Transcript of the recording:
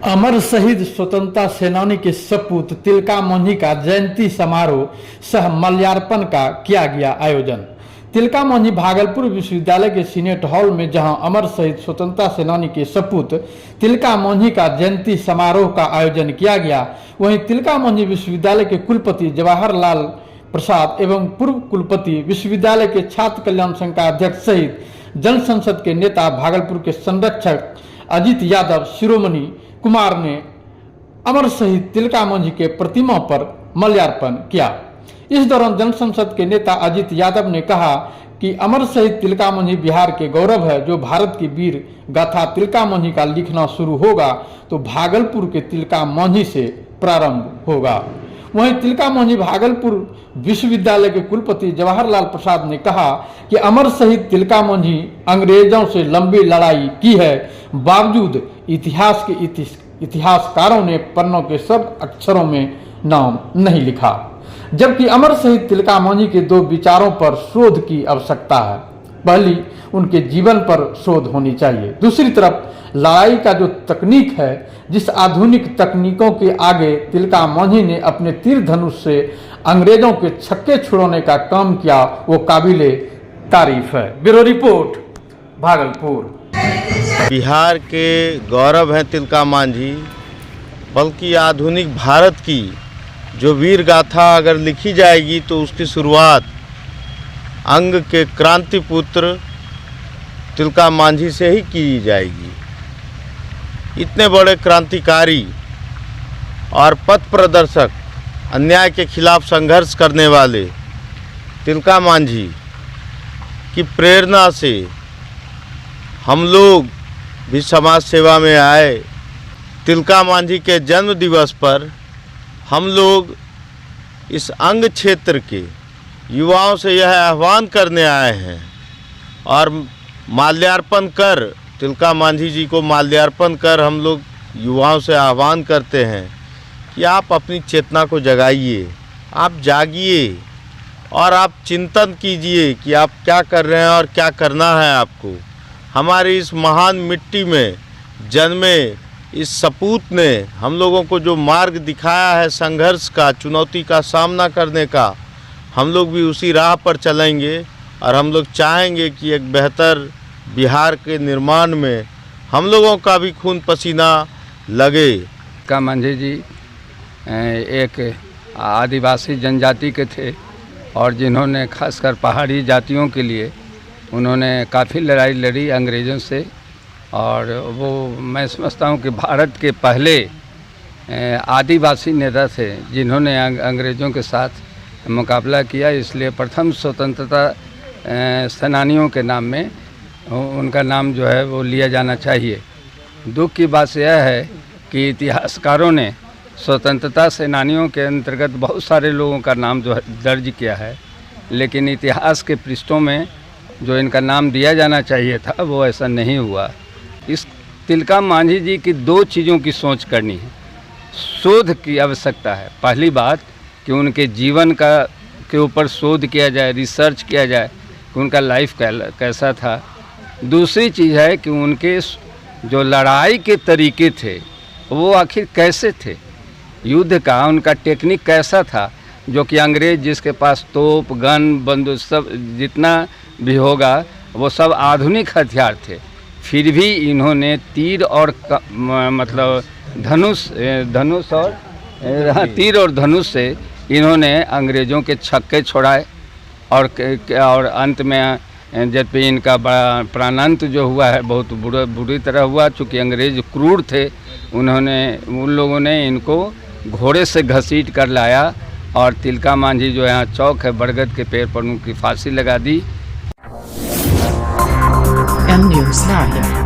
अमर शहीद स्वतंत्रता सेनानी के सपूत तिलका मांझी का जयंती समारोह सह माल्यार्पण का किया गया आयोजन। तिलका मांझी भागलपुर विश्वविद्यालय के सीनेट हॉल में जहां अमर शहीद स्वतंत्रता सेनानी के सपूत तिलका मांझी का जयंती समारोह का आयोजन किया गया, वहीं तिलका मांझी विश्वविद्यालय के कुलपति जवाहरलाल प्रसाद एवं पूर्व कुलपति विश्वविद्यालय के छात्र कल्याण संघ का अध्यक्ष सहित जन संसद के नेता भागलपुर के संरक्षक अजित यादव शिरोमणि कुमार ने अमर शहीद तिलका मांझी के प्रतिमा पर माल्यार्पण किया। इस दौरान जन संसद के नेता अजित यादव ने कहा कि अमर शहीद तिलका मांझी बिहार के गौरव है। जो भारत की वीर गाथा तिलका मांझी का लिखना शुरू होगा तो भागलपुर के तिलका मांझी से प्रारंभ होगा। वहीं तिलका मांझी भागलपुर विश्वविद्यालय के कुलपति जवाहरलाल प्रसाद ने कहा कि अमर शहीद तिलका मांझी अंग्रेजों से लंबी लड़ाई की है, बावजूद इतिहास के इतिहासकारों ने पन्नों के सब अक्षरों में नाम नहीं लिखा, जबकि अमर शहीद तिलका मांझी के दो विचारों पर शोध की आवश्यकता है। पहली, उनके जीवन पर शोध होनी चाहिए। दूसरी तरफ लड़ाई का जो तकनीक है, जिस आधुनिक तकनीकों के आगे तिलका मांझी ने अपने तीर धनुष से अंग्रेजों के छक्के छुड़ाने का काम किया, वो काबिले तारीफ है। Bureau report, Bhagalpur. बिहार के गौरव हैं तिलका मांझी, बल्कि आधुनिक भारत की जो वीर गाथा अगर लिखी जाएगी तो उसकी शुरुआत अंग के क्रांति पुत्र तिलका मांझी से ही की जाएगी। इतने बड़े क्रांतिकारी और पथ प्रदर्शक, अन्याय के खिलाफ संघर्ष करने वाले तिलका मांझी की प्रेरणा से हम लोग भी समाज सेवा में आए। तिलका मांझी के जन्म दिवस पर हम लोग इस अंग क्षेत्र के युवाओं से यह आह्वान करने आए हैं और माल्यार्पण कर तिलका मांझी जी को माल्यार्पण कर हम लोग युवाओं से आह्वान करते हैं कि आप अपनी चेतना को जगाइए, आप जागिए और आप चिंतन कीजिए कि आप क्या कर रहे हैं और क्या करना है आपको। हमारी इस महान मिट्टी में जन्मे इस सपूत ने हम लोगों को जो मार्ग दिखाया है संघर्ष का, चुनौती का सामना करने का, हम लोग भी उसी राह पर चलेंगे और हम लोग चाहेंगे कि एक बेहतर बिहार के निर्माण में हम लोगों का भी खून पसीना लगे। तिलका मांझी जी एक आदिवासी जनजाति के थे और जिन्होंने खासकर पहाड़ी जातियों के लिए उन्होंने काफ़ी लड़ाई लड़ी अंग्रेज़ों से, और वो मैं समझता हूँ कि भारत के पहले आदिवासी नेता थे जिन्होंने अंग्रेज़ों के साथ मुकाबला किया। इसलिए प्रथम स्वतंत्रता सेनानियों के नाम में उनका नाम जो है वो लिया जाना चाहिए। दुख की बात यह है कि इतिहासकारों ने स्वतंत्रता सेनानियों के अंतर्गत बहुत सारे लोगों का नाम जो है दर्ज किया है, लेकिन इतिहास के पृष्ठों में जो इनका नाम दिया जाना चाहिए था वो ऐसा नहीं हुआ। इस तिलका मांझी जी की दो चीज़ों की सोच करनी है, शोध की आवश्यकता है। पहली बात कि उनके जीवन का के ऊपर शोध किया जाए, रिसर्च किया जाए कि उनका लाइफ कैसा था। दूसरी चीज़ है कि उनके जो लड़ाई के तरीके थे वो आखिर कैसे थे, युद्ध का उनका टेक्निक कैसा था, जो कि अंग्रेज जिसके पास तोप, गन, बंदूक सब जितना भी होगा वो सब आधुनिक हथियार थे, फिर भी इन्होंने तीर और मतलब तीर और धनुष से इन्होंने अंग्रेज़ों के छक्के छोड़ाए और अंत में जब पे इनका बड़ा प्राणांत जो हुआ है बहुत बुरी तरह हुआ। चूँकि अंग्रेज क्रूर थे, उन लोगों ने इनको घोड़े से घसीट कर लाया और तिलका मांझी जो यहाँ चौक है बरगद के पेड़ पर उनकी फांसी लगा दी। M News Live।